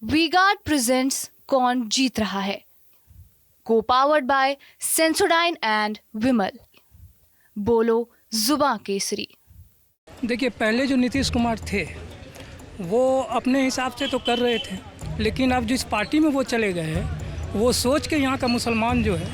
V-Guard presents कौन जीत रहा है, को पावर्ड बाय सेंसोडाइन एंड विमल। बोलो जुबां केसरी। देखिए, पहले जो नीतीश कुमार थे वो अपने हिसाब से तो कर रहे थे, लेकिन अब जिस पार्टी में वो चले गए हैं वो सोच के यहाँ का मुसलमान जो है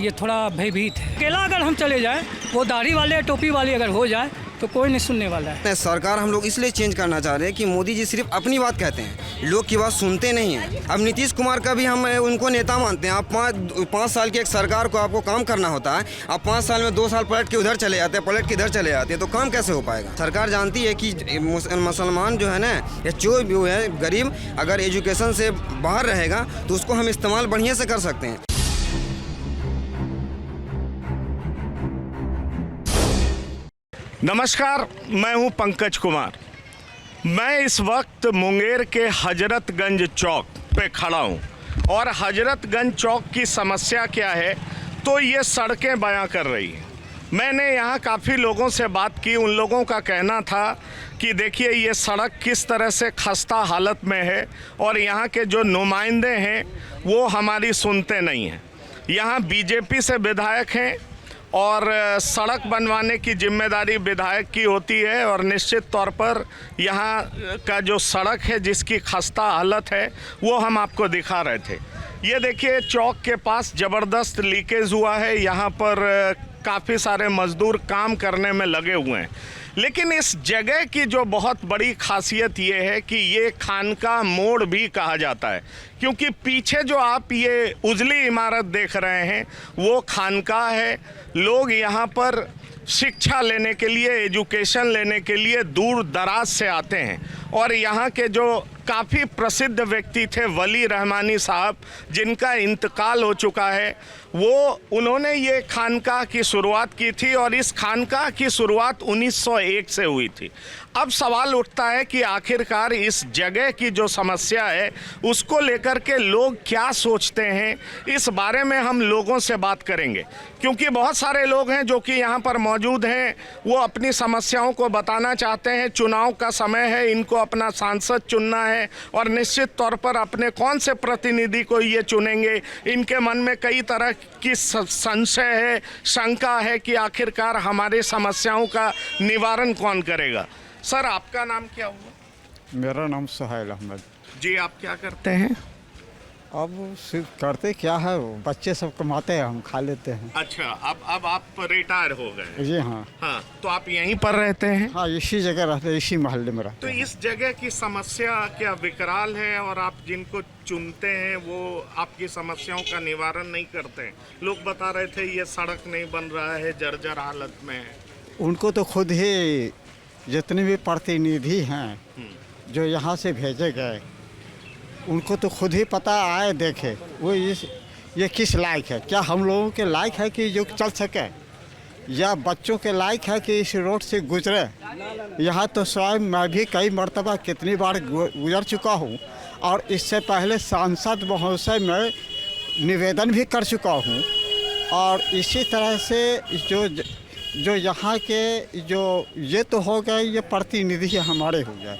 ये थोड़ा भयभीत है। अकेला अगर हम चले जाएं, वो दाढ़ी वाले टोपी वाले अगर हो जाए तो कोई नहीं सुनने वाला है। सरकार हम लोग इसलिए चेंज करना चाह रहे हैं कि मोदी जी सिर्फ अपनी बात कहते हैं, लोग की बात सुनते नहीं हैं। अब नीतीश कुमार का भी हम उनको नेता मानते हैं। आप पाँच साल की एक सरकार को आपको काम करना होता है, आप 5 साल में 2 साल पलट के उधर चले जाते हैं, पलट के इधर चले जाते हैं, तो काम कैसे हो पाएगा। सरकार जानती है कि मुसलमान जो है ना, या जो भी है गरीब, अगर एजुकेशन से बाहर रहेगा तो उसको हम इस्तेमाल बढ़िया से कर सकते हैं। नमस्कार, मैं हूं पंकज कुमार। मैं इस वक्त मुंगेर के हजरतगंज चौक पे खड़ा हूं और हजरतगंज चौक की समस्या क्या है तो ये सड़कें बयां कर रही हैं। मैंने यहाँ काफ़ी लोगों से बात की, उन लोगों का कहना था कि देखिए ये सड़क किस तरह से खस्ता हालत में है और यहाँ के जो नुमाइंदे हैं वो हमारी सुनते नहीं हैं। यहाँ बीजेपी से विधायक हैं और सड़क बनवाने की जिम्मेदारी विधायक की होती है और निश्चित तौर पर यहाँ का जो सड़क है जिसकी खस्ता हालत है वो हम आपको दिखा रहे थे। ये देखिए, चौक के पास ज़बरदस्त लीकेज हुआ है, यहाँ पर काफ़ी सारे मज़दूर काम करने में लगे हुए हैं। लेकिन इस जगह की जो बहुत बड़ी खासियत ये है कि ये खानका मोड़ भी कहा जाता है, क्योंकि पीछे जो आप ये उजली इमारत देख रहे हैं वो खानका है। लोग यहाँ पर शिक्षा लेने के लिए, एजुकेशन लेने के लिए दूर दराज से आते हैं और यहाँ के जो काफ़ी प्रसिद्ध व्यक्ति थे वली रहमानी साहब, जिनका इंतकाल हो चुका है, उन्होंने ये खानका की शुरुआत की थी और इस खानका की शुरुआत 1901 से हुई थी। अब सवाल उठता है कि आखिरकार इस जगह की जो समस्या है उसको लेकर के लोग क्या सोचते हैं, इस बारे में हम लोगों से बात करेंगे, क्योंकि बहुत सारे लोग हैं जो कि यहाँ पर मौजूद हैं, वो अपनी समस्याओं को बताना चाहते हैं। चुनाव का समय है, इनको अपना सांसद चुनना है और निश्चित तौर पर अपने कौन से प्रतिनिधि को ये चुनेंगे, इनके मन में कई तरह की संशय है, शंका है कि आखिरकार हमारे समस्याओं का निवारण कौन करेगा। सर, आपका नाम क्या हुआ? मेरा नाम सुहेल अहमद जी। आप क्या करते हैं? अब सिर्फ करते क्या है, बच्चे सब कमाते हैं, हम खा लेते हैं। अच्छा, अब आप रिटायर हो गए? जी हाँ। हाँ, तो आप यहीं पर रहते हैं? हाँ, इसी जगह रहते हैं, इसी मोहल्ले में रहते तो हैं। इस जगह की समस्या क्या विकराल है और आप जिनको चुनते हैं वो आपकी समस्याओं का निवारण नहीं करते हैं? लोग बता रहे थे ये सड़क नहीं बन रहा है, जर्जर हालत में है। उनको तो खुद ही जितने भी प्रतिनिधि हैं जो यहाँ से भेजे गए, उनको तो खुद ही पता आए देखे वो ये किस लायक है। क्या हम लोगों के लायक है कि जो चल सके, या बच्चों के लायक है कि इस रोड से गुजरे। यहाँ तो स्वयं मैं भी कई मर्तबा कितनी बार गुजर चुका हूँ और इससे पहले सांसद महोदय में निवेदन भी कर चुका हूँ। और इसी तरह से जो यहाँ के जो ये तो हो गए, ये प्रतिनिधि हमारे हो गए,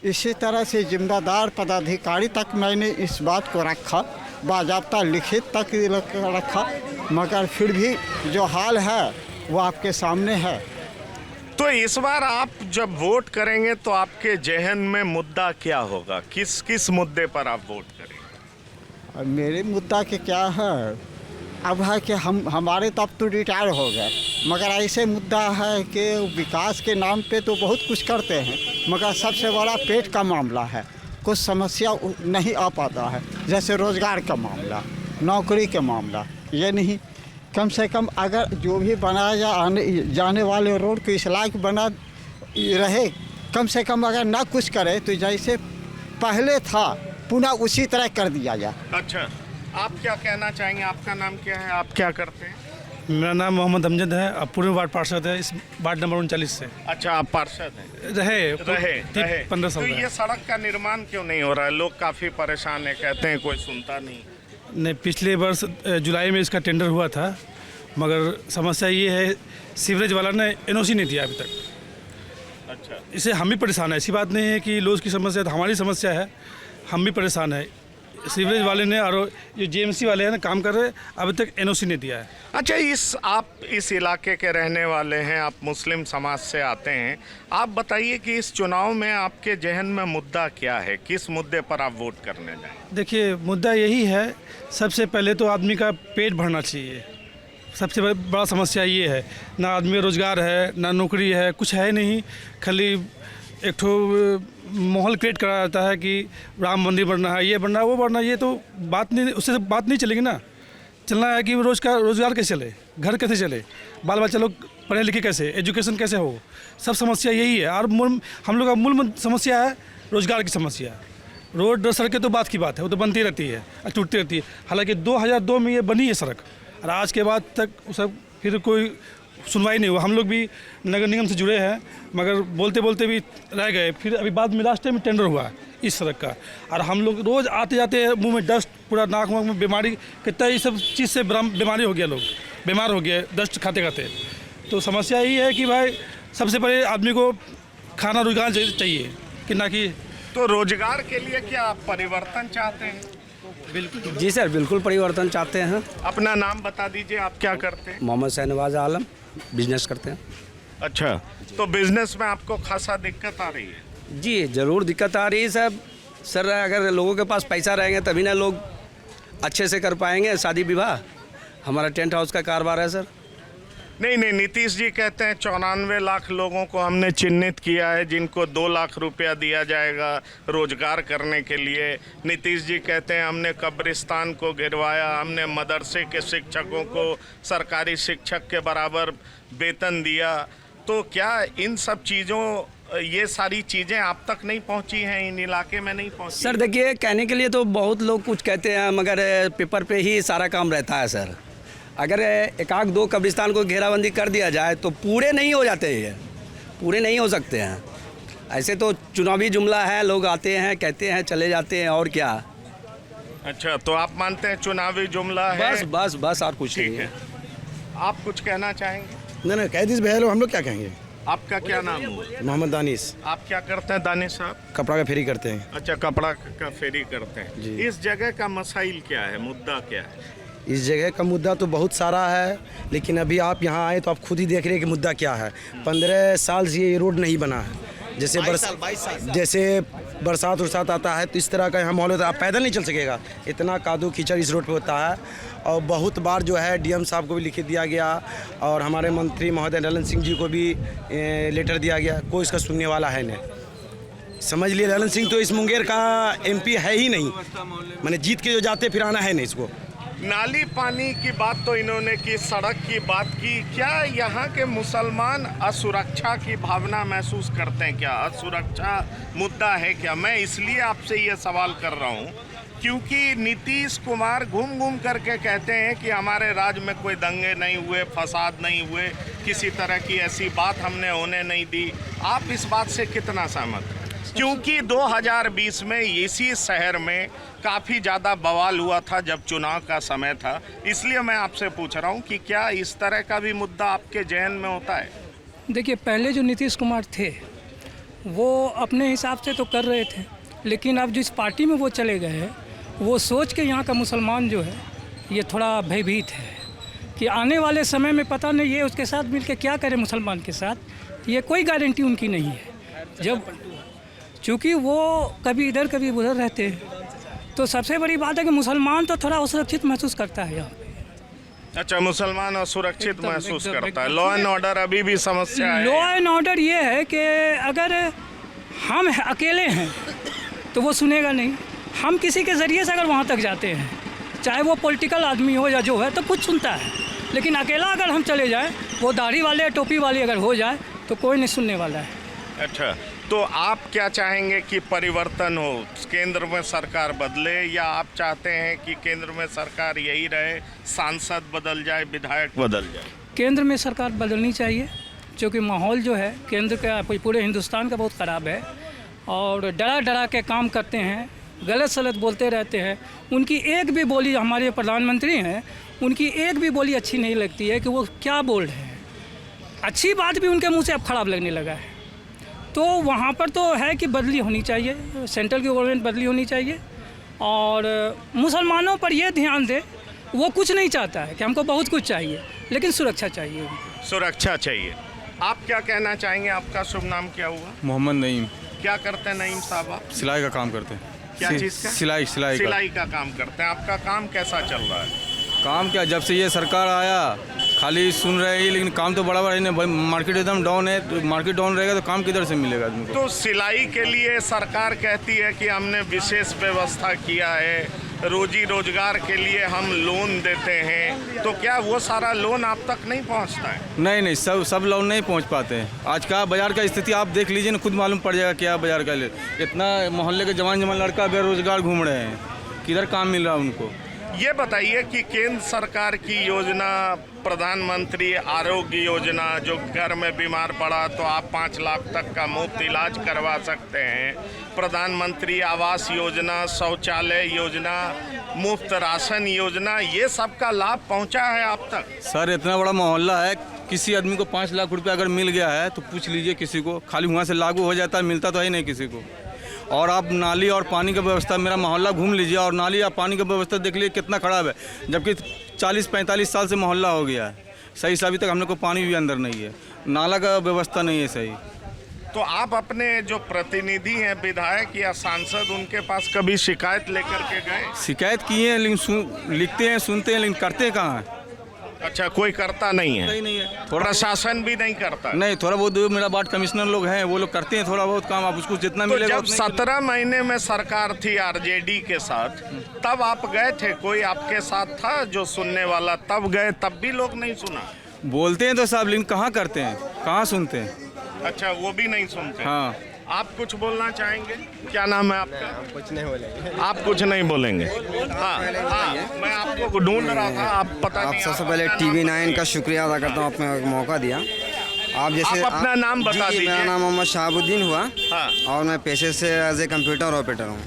इसी तरह से जिम्मेदार पदाधिकारी तक मैंने इस बात को रखा, बाज़ाब्ता लिखित तक रखा, मगर फिर भी जो हाल है वो आपके सामने है। तो इस बार आप जब वोट करेंगे तो आपके जहन में मुद्दा क्या होगा? किस मुद्दे पर आप वोट करेंगे? मेरे मुद्दा के क्या है, अब है कि हमारे तो अब तो रिटायर हो गए, मगर ऐसे मुद्दा है कि विकास के नाम पे तो बहुत कुछ करते हैं, मगर सबसे बड़ा पेट का मामला है। कुछ समस्या नहीं आ पाता है, जैसे रोज़गार का मामला, नौकरी का मामला, ये नहीं। कम से कम अगर जो भी बनाया आने जाने वाले रोड को इस लायक बना रहे, कम से कम अगर ना कुछ करे तो जैसे पहले था पुनः उसी तरह कर दिया जाए। अच्छा, आप क्या कहना चाहेंगे? आपका नाम क्या है, आप क्या करते हैं? मेरा नाम मोहम्मद अमजद है, अब पूर्व वार्ड पार्षद है, इस वार्ड नंबर 39 से। अच्छा, आप पार्षद हैं? रहे 15 साल। तो ये सड़क का निर्माण क्यों नहीं हो रहा है? लोग काफ़ी परेशान है, कहते हैं कोई सुनता नहीं। पिछले वर्ष जुलाई में इसका टेंडर हुआ था, मगर समस्या ये है सीवरेज वाला ने NOC नहीं दिया अभी तक। अच्छा, इससे हम भी परेशान है। ऐसी बात नहीं है कि लोग की समस्या है, तो हमारी समस्या है। हम भी परेशान हैं। सीवरेज वाले ने और जो जेएमसी वाले हैं ना काम कर रहे हैं, अभी तक एनओसी नहीं दिया है। अच्छा, आप इस इलाके के रहने वाले हैं, आप मुस्लिम समाज से आते हैं, आप बताइए कि इस चुनाव में आपके जहन में मुद्दा क्या है, किस मुद्दे पर आप वोट करने जाएं? देखिए, मुद्दा यही है, सबसे पहले तो आदमी का पेट भरना चाहिए। सबसे बड़ा समस्या ये है, ना आदमी का रोज़गार है, ना नौकरी है, कुछ है नहीं। खाली एक ठो माहौल क्रिएट करा जाता है कि राम मंदिर बनना है, ये बनना है, वो बनना है। ये तो बात नहीं, उससे बात नहीं चलेगी ना। चलना है कि रोज़गार कैसे चले, घर कैसे चले, बाल बच्चा लोग पढ़े लिखे कैसे, एजुकेशन कैसे हो, सब समस्या यही है। और हम लोग का मूल समस्या है रोज़गार की समस्या। रोड सड़कें तो बात की बात है, वो तो बनती रहती है और टूटती रहती है। हालांकि 2002 में ये बनी है सड़क, और आज के बाद तक सब फिर कोई सुनवाई नहीं हुआ। हम लोग भी नगर निगम से जुड़े हैं, मगर बोलते बोलते भी रह गए। फिर अभी बाद में लास्ट टाइम में टेंडर हुआ इस सड़क का, और हम लोग रोज़ आते जाते हैं, मुंह में डस्ट, पूरा नाक वाक में बीमारी, कितना ये सब चीज़ से बीमारी हो गया, लोग बीमार हो गए डस्ट खाते खाते। तो समस्या यही है कि भाई सबसे पहले आदमी को खाना रोजगार चाहिए कि ना कि। तो रोजगार के लिए क्या आप परिवर्तन चाहते हैं? बिल्कुल जी सर, बिल्कुल परिवर्तन चाहते हैं। अपना नाम बता दीजिए, आप क्या करते हैं? मोहम्मद शहनवाज आलम, बिजनेस करते हैं। अच्छा, तो बिजनेस में आपको खासा दिक्कत आ रही है? जी ज़रूर दिक्कत आ रही है सर। सर अगर लोगों के पास पैसा रहेंगे तभी ना लोग अच्छे से कर पाएंगे शादी विवाह। हमारा टेंट हाउस का कारोबार है सर। नहीं, नीतीश जी कहते हैं 94 लाख लोगों को हमने चिन्हित किया है जिनको 2 लाख रुपया दिया जाएगा रोजगार करने के लिए। नीतीश जी कहते हैं हमने कब्रिस्तान को गिरवाया, हमने मदरसे के शिक्षकों को सरकारी शिक्षक के बराबर वेतन दिया। तो क्या इन सब चीज़ों, ये सारी चीज़ें आप तक नहीं पहुंची हैं, इन इलाके में नहीं पहुंची? सर देखिए, कहने के लिए तो बहुत लोग कुछ कहते हैं, मगर पेपर पे ही सारा काम रहता है सर। अगर एक आध 2 कब्रिस्तान को घेराबंदी कर दिया जाए तो पूरे नहीं हो जाते, ये पूरे नहीं हो सकते हैं। ऐसे तो चुनावी जुमला है, लोग आते हैं, कहते हैं, चले जाते हैं, और क्या। अच्छा, तो आप मानते हैं चुनावी जुमला है? बस और कुछ नहीं है। आप कुछ कहना चाहेंगे? नहीं कैदिस भैया लोग, हम लोग क्या कहेंगे। आपका क्या नाम है? मोहम्मद दानिश। आप क्या करते हैं दानिश साहब? कपड़ा का फेरी करते हैं। अच्छा, कपड़ा का फेरी करते हैं जी। इस जगह का मसाइल क्या है, मुद्दा क्या है? इस जगह का मुद्दा तो बहुत सारा है, लेकिन अभी आप यहाँ आए तो आप खुद ही देख रहे हैं कि मुद्दा क्या है। 15 साल से ये रोड नहीं बना है। जैसे बरसात उरसात आता है तो इस तरह का यहाँ माहौल होता है, आप पैदल नहीं चल सकेगा, इतना कादू कीचड़ इस रोड पे होता है। और बहुत बार जो है डीएम साहब को भी लिख दिया गया, और हमारे मंत्री महोदय ललन सिंह जी को भी लेटर दिया गया, कोई इसका सुनने वाला है नहीं। समझ लिए, ललन सिंह तो इस मुंगेर का MP है ही नहीं, मैंने जीत के जो जाते फिर आना है नहीं इसको। नाली पानी की बात तो इन्होंने की, सड़क की बात की। क्या यहाँ के मुसलमान असुरक्षा की भावना महसूस करते हैं? क्या असुरक्षा मुद्दा है क्या? मैं इसलिए आपसे ये सवाल कर रहा हूँ क्योंकि नीतीश कुमार घूम करके कहते हैं कि हमारे राज्य में कोई दंगे नहीं हुए, फसाद नहीं हुए, किसी तरह की ऐसी बात हमने होने नहीं दी। आप इस बात से कितना सहमत हैं? क्योंकि 2020 में इसी शहर में काफ़ी ज़्यादा बवाल हुआ था जब चुनाव का समय था, इसलिए मैं आपसे पूछ रहा हूँ कि क्या इस तरह का भी मुद्दा आपके जहन में होता है? देखिए, पहले जो नीतीश कुमार थे वो अपने हिसाब से तो कर रहे थे, लेकिन अब जिस पार्टी में वो चले गए हैं, वो सोच के यहाँ का मुसलमान जो है ये थोड़ा भयभीत है कि आने वाले समय में पता नहीं ये उसके साथ मिलकर क्या करे मुसलमान के साथ, ये कोई गारंटी उनकी नहीं है। जब चूँकि वो कभी इधर कभी उधर रहते हैं, तो सबसे बड़ी बात है कि मुसलमान तो थोड़ा असुरक्षित महसूस करता है यहाँ पे। अच्छा, मुसलमान असुरक्षित महसूस करता है। लॉ एंड ऑर्डर अभी भी समस्या है। लॉ एंड ऑर्डर ये है कि अगर हम अकेले हैं तो वो सुनेगा नहीं, हम किसी के ज़रिए से अगर वहाँ तक जाते हैं, चाहे वो पॉलिटिकल आदमी हो या जो है, तो कुछ सुनता है। लेकिन अकेला अगर हम चले जाएं, वो दाढ़ी वाले टोपी वाले अगर हो जाए तो कोई नहीं सुनने वाला है। अच्छा, तो आप क्या चाहेंगे कि परिवर्तन हो, केंद्र में सरकार बदले, या आप चाहते हैं कि केंद्र में सरकार यही रहे, सांसद बदल जाए, विधायक बदल जाए? केंद्र में सरकार बदलनी चाहिए, क्योंकि माहौल जो है केंद्र का पूरे हिंदुस्तान का बहुत ख़राब है, और डरा के काम करते हैं, गलत सलत बोलते रहते हैं। उनकी एक भी बोली, हमारे प्रधानमंत्री हैं, उनकी एक भी बोली अच्छी नहीं लगती है कि वो क्या बोल रहे हैं। अच्छी बात भी उनके मुंह से अब ख़राब लगने लगा है। तो वहाँ पर तो है कि बदली होनी चाहिए, सेंट्रल की गवर्नमेंट बदली होनी चाहिए और मुसलमानों पर ये ध्यान दे। वो कुछ नहीं चाहता है कि हमको बहुत कुछ चाहिए, लेकिन सुरक्षा चाहिए उनको। सुरक्षा चाहिए। आप क्या कहना चाहेंगे? आपका शुभ नाम क्या हुआ? मोहम्मद नईम। क्या करते हैं नईम साहब आप? सिलाई का काम करते हैं। क्या चीज़ का? सिलाई का काम करते हैं। आपका काम कैसा चल रहा है? काम क्या, जब से ये सरकार आया खाली सुन रहे हैं, लेकिन काम तो बड़ा बड़ा नहीं। मार्केट एकदम डाउन है, तो मार्केट डाउन रहेगा तो काम किधर से मिलेगा आदमी को? तो सिलाई के लिए सरकार कहती है कि हमने विशेष व्यवस्था किया है, रोजी रोजगार के लिए हम लोन देते हैं, तो क्या वो सारा लोन आप तक नहीं पहुंचता है? नहीं, सब लोन नहीं पहुंच पाते हैं। आज का बाजार का स्थिति आप देख लीजिए ना, खुद मालूम पड़ जाएगा क्या बाजार का। इतना मोहल्ले के जवान लड़का बेरोजगार घूम रहे हैं, किधर काम मिल रहा है उनको? ये बताइए कि केंद्र सरकार की योजना, प्रधानमंत्री आरोग्य योजना, जो घर में बीमार पड़ा तो आप 5 लाख तक का मुफ्त इलाज करवा सकते हैं, प्रधानमंत्री आवास योजना, शौचालय योजना, मुफ्त राशन योजना, ये सब का लाभ पहुंचा है आप तक? सर इतना बड़ा मोहल्ला है, किसी आदमी को 5 लाख रुपया अगर मिल गया है तो पूछ लीजिए किसी को, खाली वहाँ से लागू हो जाता है, मिलता तो है नहीं किसी को। और आप नाली और पानी की व्यवस्था, मेरा मोहल्ला घूम लीजिए और नाली या पानी की व्यवस्था देख लीजिए कितना खराब है, जबकि 40-45 साल से मोहल्ला हो गया है सही से, अभी तक हम लोग को पानी भी अंदर नहीं है, नाला का व्यवस्था नहीं है सही। तो आप अपने जो प्रतिनिधि हैं, विधायक या सांसद, उनके पास कभी शिकायत लेकर के गए? शिकायत किए हैं, लेकिन लिखते हैं, सुनते हैं, लेकिन करते कहाँ हैं? अच्छा, कोई करता नहीं है? नहीं है। प्रशासन भी नहीं करता? नहीं, थोड़ा बहुत मेरा वार्ड कमिश्नर लोग हैं, वो लोग करते हैं थोड़ा बहुत काम, आप उसको जितना तो मिलेगा। जब 17 महीने में सरकार थी आरजेडी के साथ, तब आप गए थे? कोई आपके साथ था जो सुनने वाला? तब गए, तब भी लोग नहीं सुना? बोलते हैं तो साहब, लेकिन कहाँ करते हैं, कहाँ सुनते हैं? अच्छा, वो भी नहीं सुनते? हाँ। आप कुछ बोलना चाहेंगे? क्या नाम है आपका? कुछ नहीं बोलेंगे। आप कुछ नहीं बोलेंगे? हाँ, मैं आपको ढूंढ रहा था, आप पता नहीं। सबसे पहले TV9 का शुक्रिया अदा करता हूँ, आपने मौका दिया। आप जैसे आप अपना नाम बता दीजिए। मेरा नाम मोहम्मद शहाबुद्दीन हुआ। हाँ। और मैं पेशे से एज ए कंप्यूटर ऑपरेटर हूँ।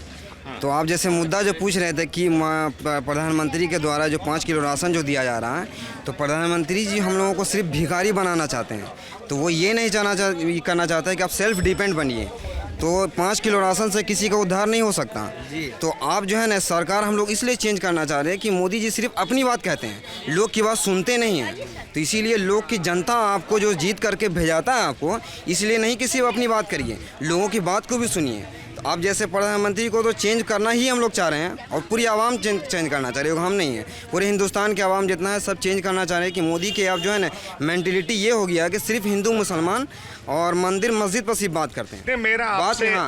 तो आप जैसे मुद्दा जो पूछ रहे थे कि प्रधानमंत्री के द्वारा जो 5 किलो राशन जो दिया जा रहा है, तो प्रधानमंत्री जी हम लोगों को सिर्फ भिखारी बनाना चाहते हैं। तो वो ये नहीं करना चाहता है कि आप सेल्फ डिपेंड बनिए। तो 5 किलो राशन से किसी का उद्धार नहीं हो सकता। तो आप जो है ना, सरकार हम लोग इसलिए चेंज करना चाह रहे हैं कि मोदी जी सिर्फ अपनी बात कहते हैं, लोग की बात सुनते नहीं हैं। तो इसीलिए लोग की जनता आपको जो जीत करके भेजाता है आपको, इसलिए नहीं कि सिर्फ अपनी बात करिए, लोगों की बात को भी सुनिए। तो आप जैसे प्रधानमंत्री को तो चेंज करना ही हम लोग चाह रहे हैं, और पूरी आवाम चेंज करना चाह रही है, हम नहीं है, पूरे हिंदुस्तान के आवाम जितना है सब चेंज करना चाह रहे हैं कि मोदी के अब जो है ना मेंटलिटी ये हो गया है कि सिर्फ हिंदू मुसलमान और मंदिर मस्जिद पर सिर्फ बात करते हैं।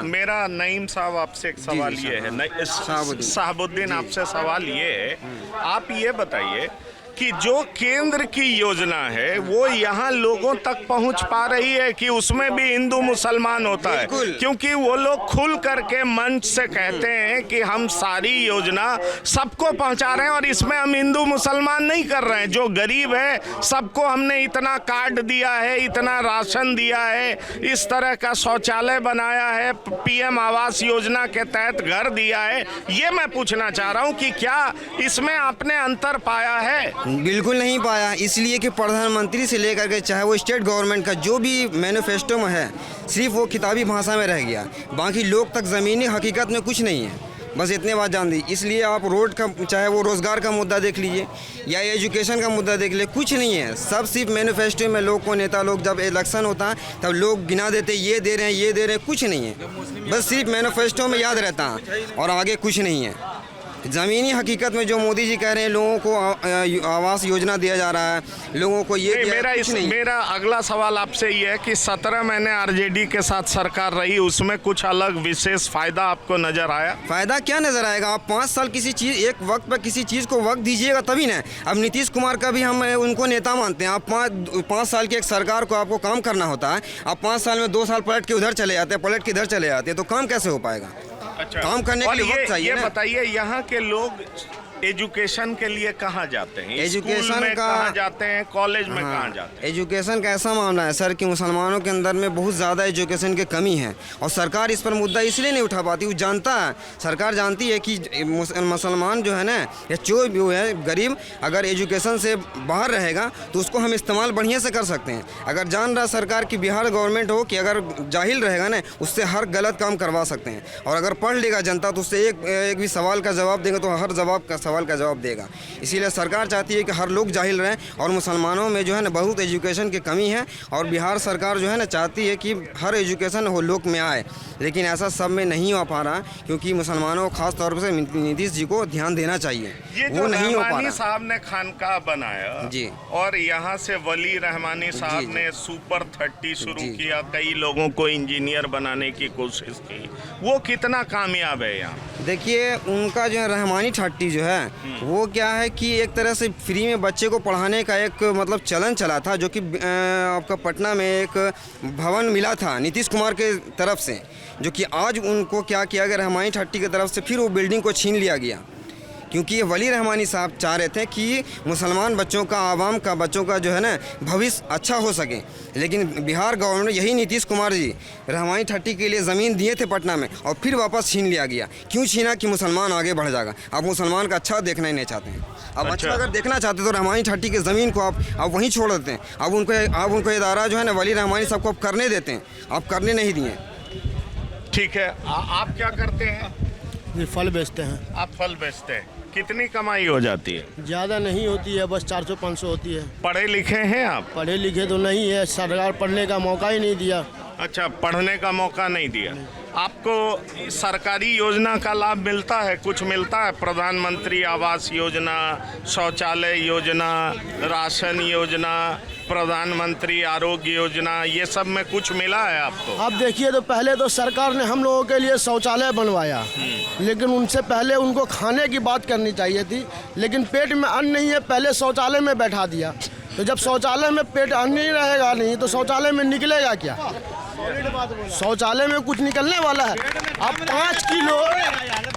मेरा नईम साहब आपसे एक सवाल ये है, शहाबुद्दीन आपसे सवाल ये है, आप ये बताइए कि जो केंद्र की योजना है वो यहाँ लोगों तक पहुँच पा रही है कि उसमें भी हिंदू मुसलमान होता है? क्योंकि वो लोग खुल करके मंच से कहते हैं कि हम सारी योजना सबको पहुँचा रहे हैं और इसमें हम हिंदू मुसलमान नहीं कर रहे हैं। जो गरीब है सबको हमने इतना कार्ड दिया है, इतना राशन दिया है, इस तरह का शौचालय बनाया है, PM आवास योजना के तहत घर दिया है। ये मैं पूछना चाह रहा हूँ कि क्या इसमें आपने अंतर पाया है? बिल्कुल नहीं पाया, इसलिए कि प्रधानमंत्री से लेकर के चाहे वो स्टेट गवर्नमेंट का जो भी मैनिफेस्टो में है, सिर्फ वो किताबी भाषा में रह गया, बाकी लोग तक ज़मीनी हकीकत में कुछ नहीं है। बस इतने बात जान दी। इसलिए आप रोड का, चाहे वो रोज़गार का मुद्दा देख लीजिए या एजुकेशन का मुद्दा देख लीजिए, कुछ नहीं है, सब सिर्फ मैनिफेस्टो में लोग को, नेता लोग जब इलेक्शन होता है तब लोग गिना देते, ये दे रहे हैं, ये दे रहे हैं, कुछ नहीं है, बस सिर्फ मैनिफेस्टो में याद रहता है और आगे कुछ नहीं है। ज़मीनी हकीकत में जो मोदी जी कह रहे हैं, लोगों को आवास योजना दिया जा रहा है, लोगों को ये मेरा अगला सवाल आपसे ये है कि 17 महीने आरजेडी के साथ सरकार रही, उसमें कुछ अलग विशेष फ़ायदा आपको नज़र आया? फ़ायदा क्या नज़र आएगा? आप 5 साल किसी चीज़, एक वक्त पर किसी चीज़ को वक्त दीजिएगा तभी ना। अब नीतीश कुमार का भी हम उनको नेता मानते हैं। आप 5 साल की एक सरकार को आपको काम करना होता है, आप 5 साल में 2 साल पलट के उधर चले जाते हैं, पलट के इधर चले जाते हैं, तो काम कैसे हो पाएगा? अच्छा, काम करने के लिए वक्त चाहिए। ये बताइए, यहाँ के लोग एजुकेशन के लिए कहाँ जाते हैं? एजुकेशन स्कूल में का कहाँ जाते हैं? कॉलेज में हाँ, कहाँ जाते हैं? एजुकेशन का ऐसा मामला है सर कि मुसलमानों के अंदर में बहुत ज़्यादा एजुकेशन की कमी है और सरकार इस पर मुद्दा इसलिए नहीं उठा पाती। वो जानता है, सरकार जानती है कि मुसलमान जो है ना या जो भी है गरीब, अगर एजुकेशन से बाहर रहेगा तो उसको हम इस्तेमाल बढ़िया से कर सकते हैं। अगर जान रहा सरकार की बिहार गवर्नमेंट हो कि अगर जाहिल रहेगा ना उससे हर गलत काम करवा सकते हैं, और अगर पढ़ लेगा जनता तो उससे एक भी सवाल का जवाब देगा तो हर सवाल का जवाब देगा। इसीलिए सरकार चाहती है कि हर लोग जाहिल रहें, और मुसलमानों में जो है ना बहुत एजुकेशन की कमी है, और बिहार सरकार जो है ना चाहती है कि हर एजुकेशन वो लोग में आए, लेकिन ऐसा सब में नहीं हो पा रहा क्योंकि मुसलमानों को खास तौर से नीतीश जी को ध्यान देना चाहिए, वो नहीं हो पा रहा। साहब ने खानका बनाया जी, और यहाँ से वली रहमानी साहब ने सुपर 30 शुरू किया, कई लोगों को इंजीनियर बनाने की कोशिश की, वो कितना कामयाब है यहाँ? देखिए उनका जो है रहमानी 30 जो है वो क्या है कि एक तरह से फ्री में बच्चे को पढ़ाने का एक मतलब चलन चला था, जो कि आपका पटना में एक भवन मिला था नीतीश कुमार के तरफ से, जो कि आज उनको क्या किया गया रहमानी 30 की तरफ से फिर वो बिल्डिंग को छीन लिया गया, क्योंकि ये वली रहमानी साहब चाह रहे थे कि मुसलमान बच्चों का, आवाम का, बच्चों का जो है ना भविष्य अच्छा हो सके। लेकिन बिहार गवर्नमेंट, यही नीतीश कुमार जी रहमानी 30 के लिए ज़मीन दिए थे पटना में और फिर वापस छीन लिया गया। क्यों छीना? कि मुसलमान आगे बढ़ जाएगा। आप मुसलमान का अच्छा देखना ही नहीं चाहते हैं। अब अच्छा अगर देखना चाहते तो रहमानी 30 की ज़मीन को आप वहीं छोड़ देते हैं। अब उनको इदारा जो है ना वली रहमानी साहब को आप करने देते हैं, आप करने नहीं दिए। ठीक है, आप क्या करते हैं? ये फल बेचते हैं। आप फल बेचते हैं, कितनी कमाई हो जाती है? ज़्यादा नहीं होती है, बस 400-500 होती है। पढ़े लिखे हैं आप? पढ़े लिखे तो नहीं है, सरकार पढ़ने का मौका ही नहीं दिया। अच्छा, पढ़ने का मौका नहीं दिया। आपको सरकारी योजना का लाभ मिलता है? कुछ मिलता है? प्रधानमंत्री आवास योजना, शौचालय योजना, राशन योजना, प्रधानमंत्री आरोग्य योजना, ये सब में कुछ मिला है आपको? अब देखिए, तो पहले तो सरकार ने हम लोगों के लिए शौचालय बनवाया, लेकिन उनसे पहले उनको खाने की बात करनी चाहिए थी, लेकिन पेट में अन्न नहीं है, पहले शौचालय में बैठा दिया। तो जब शौचालय में पेट अन्न नहीं रहेगा नहीं तो शौचालय में निकलेगा क्या? शौचालय में कुछ निकलने वाला है? अब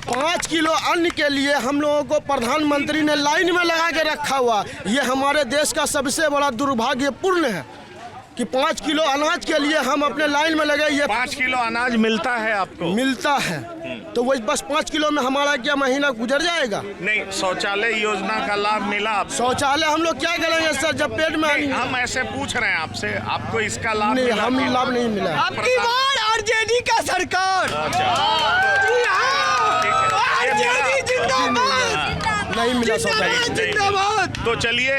5 किलो अन्न के लिए हम लोगों को प्रधानमंत्री ने लाइन में लगा के रखा हुआ। ये हमारे देश का सबसे बड़ा दुर्भाग्यपूर्ण है कि 5 किलो अनाज के लिए हम अपने लाइन में लगे। ये 5 किलो अनाज मिलता है आपको? मिलता है, तो वही बस 5 किलो में हमारा क्या महीना गुजर जाएगा? नहीं, शौचालय योजना का लाभ मिला आपको? शौचालय हम लोग क्या करेंगे सर, जब पेट में हम ऐसे पूछ रहे हैं आपसे, आपको इसका लाभ नहीं, मिला? हम लाभ नहीं मिला। आपकी बार आरजेडी का सरकार। आरजेडी जिंदाबाद। नहीं मिला शौचालय। जिंदाबाद। तो चलिए,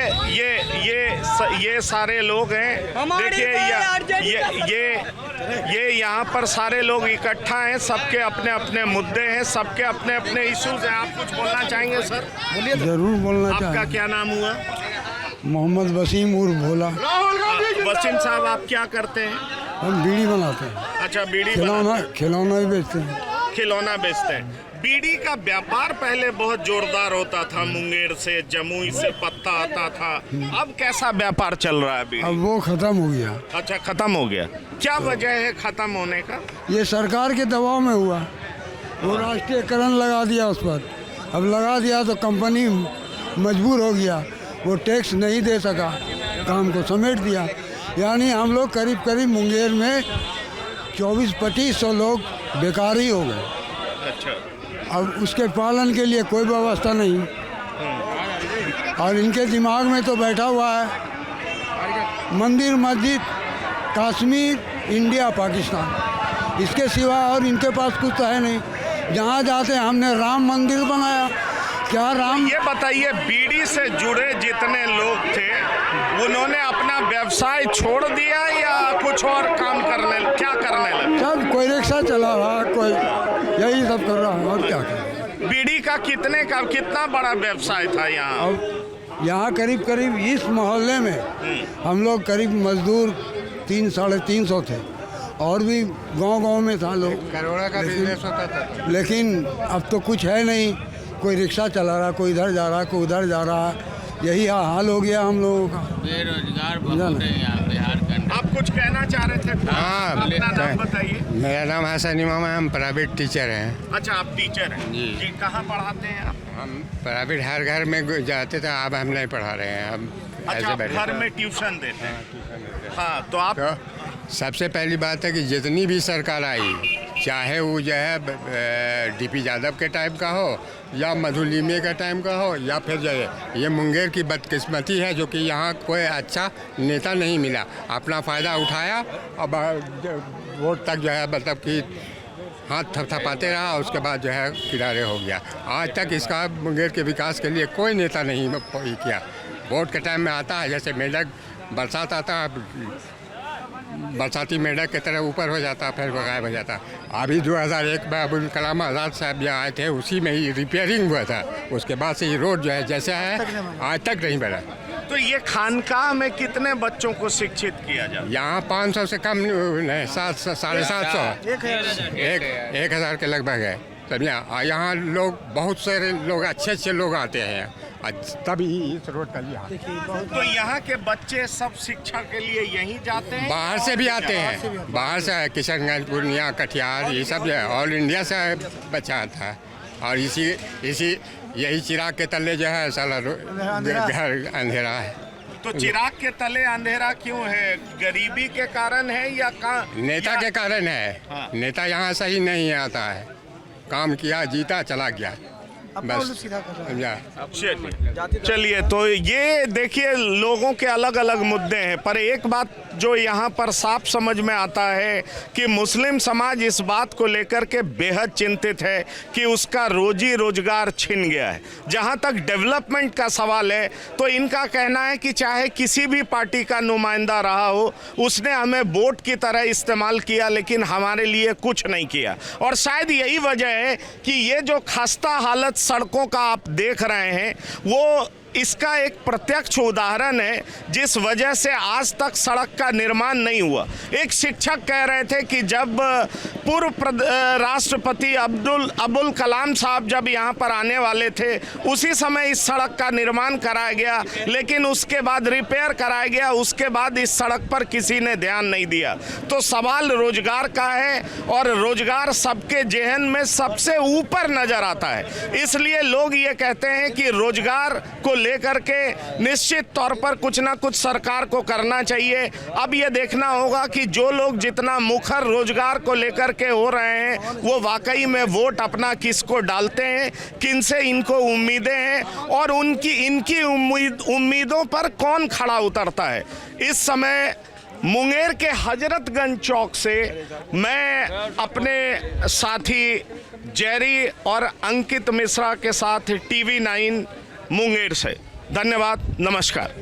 ये सारे लोग हैं, देखिए ये यहाँ पर सारे लोग इकट्ठा हैं, सबके अपने अपने मुद्दे हैं, सबके अपने अपने इश्यूज हैं। आप कुछ बोलना चाहेंगे सर? बोलिए। जरूर बोलना आपका चाहेंगे। क्या नाम हुआ? मोहम्मद वसीम उर्फ भोला। वसीम साहब, आप क्या करते हैं? हम बीड़ी बनाते हैं। अच्छा, बीड़ी खिलौना भी बेचते हैं। खिलौना बेचते हैं। बीड़ी का व्यापार पहले बहुत जोरदार होता था, मुंगेर से, जमुई से पत्ता आता था। अब कैसा व्यापार चल रहा है बीड़ी? अब वो खत्म हो गया। अच्छा, खत्म हो गया। क्या वजह है खत्म होने का? ये सरकार के दबाव में हुआ। वो राष्ट्रीयकरण लगा दिया उस पर। अब लगा दिया तो कंपनी मजबूर हो गया, वो टैक्स नहीं दे सका, काम को समेट दिया। यानी हम लोग करीब करीब मुंगेर में 24-2500 लोग बेकार ही हो गए। अच्छा। अब उसके पालन के लिए कोई व्यवस्था नहीं, और इनके दिमाग में तो बैठा हुआ है मंदिर, मस्जिद, कश्मीर, इंडिया, पाकिस्तान, इसके सिवा और इनके पास कुछ तो है नहीं। जहाँ जाते हैं हमने राम मंदिर बनाया, क्या राम? ये बताइए, बीड़ी से जुड़े जितने लोग थे उन्होंने अपना व्यवसाय छोड़ दिया या कुछ और काम क्या करने लगे? सब कोई रिक्शा चला रहा, कोई यही सब कर रहा है, और क्या कर। बीड़ी का कितना बड़ा व्यवसाय था यहाँ? अब यहाँ करीब करीब इस मोहल्ले में हम लोग करीब मजदूर 300-350 थे, और भी गांव में था लोग। करोड़ा का बिजनेस होता था। लेकिन अब तो कुछ है नहीं, कोई रिक्शा चला रहा, कोई इधर जा रहा, कोई उधर जा रहा। यही हाल हो गया हम लोगों का। बेरोजगार बहुत है यहाँ बिहार का। आप कुछ कहना चाह रहे थे? हाँ, अपना नाम बताइए। मेरा नाम हसन इमाम है, हम प्राइवेट टीचर हैं। अच्छा, आप टीचर हैं जी? कहाँ पढ़ाते हैं आप? हम प्राइवेट हर घर में जाते थे, अब हम नहीं पढ़ा रहे हैं, हम अच्छा, ऐसे बैठे घर में ट्यूशन देते हैं? हाँ, तो आप सबसे पहली बात है कि जितनी भी सरकार आई, चाहे वो जो है डीपी यादव के टाइम का हो या मधुलिमे का टाइम का हो या फिर जो है ये मुंगेर की बदकिस्मती है जो कि यहाँ कोई अच्छा नेता नहीं मिला। अपना फ़ायदा उठाया, अब वोट तक जो है मतलब कि हाथ थपथपाते रहा, उसके बाद जो है किनारे हो गया। आज तक इसका मुंगेर के विकास के लिए कोई नेता नहीं किया। वोट के टाइम में आता है, जैसे मेढक बरसात आता है, बरसाती मेढक की तरह ऊपर हो जाता, फिर गायब हो जाता। अभी 2001 में अबुल कलाम आज़ाद साहब जो आए थे, उसी में ही रिपेयरिंग हुआ था। उसके बाद से ये रोड जो है जैसा है आज तक नहीं बना। तो ये खानकाह में कितने बच्चों को शिक्षित किया जाए? यहाँ 500 से कम नहीं, 700-750, 1,000 के लगभग है। समझे? यहाँ लोग बहुत सारे लोग अच्छे लोग आते हैं, तभी इस रोड का लिया। तो यहाँ के बच्चे सब शिक्षा के लिए यहीं जाते हैं? बाहर से भी आते हैं, बाहर से किशनगंज, पूर्णिया, कटिहार, ये सब जो है ऑल इंडिया से बच्चा आता है। और यही चिराग के तले जो है साला घर अंधेरा है। तो चिराग के तले अंधेरा क्यों है? गरीबी के कारण है या नेता के कारण है? हाँ। नेता यहाँ सही नहीं आता है, काम किया, जीता, चला गया, बस। चलिए, तो ये देखिए लोगों के अलग अलग मुद्दे हैं, पर एक बात जो यहाँ पर साफ समझ में आता है कि मुस्लिम समाज इस बात को लेकर के बेहद चिंतित है कि उसका रोजी रोजगार छिन गया है। जहाँ तक डेवलपमेंट का सवाल है तो इनका कहना है कि चाहे किसी भी पार्टी का नुमाइंदा रहा हो, उसने हमें वोट की तरह इस्तेमाल किया लेकिन हमारे लिए कुछ नहीं किया। और शायद यही वजह है कि ये जो खस्ता हालत सड़कों का आप देख रहे हैं वो इसका एक प्रत्यक्ष उदाहरण है, जिस वजह से आज तक सड़क का निर्माण नहीं हुआ। एक शिक्षक कह रहे थे कि जब पूर्व राष्ट्रपति अबुल कलाम साहब जब यहाँ पर आने वाले थे उसी समय इस सड़क का निर्माण कराया गया, लेकिन उसके बाद रिपेयर कराया गया, उसके बाद इस सड़क पर किसी ने ध्यान नहीं दिया। तो सवाल रोजगार का है और रोजगार सबके जेहन में सबसे ऊपर नजर आता है। इसलिए लोग ये कहते हैं कि रोजगार को लेकर के निश्चित तौर पर कुछ ना कुछ सरकार को करना चाहिए। अब ये देखना होगा कि जो लोग जितना मुखर रोजगार को लेकर के हो रहे हैं वो वाकई में वोट अपना किसको डालते हैं, किन से इनको उम्मीदें हैं और इनकी उम्मीदों पर कौन खड़ा उतरता है। इस समय मुंगेर के हजरतगंज चौक से मैं अपने साथी जेरी और अंकित मिश्रा के साथ TV9 मुंगेर से। धन्यवाद, नमस्कार।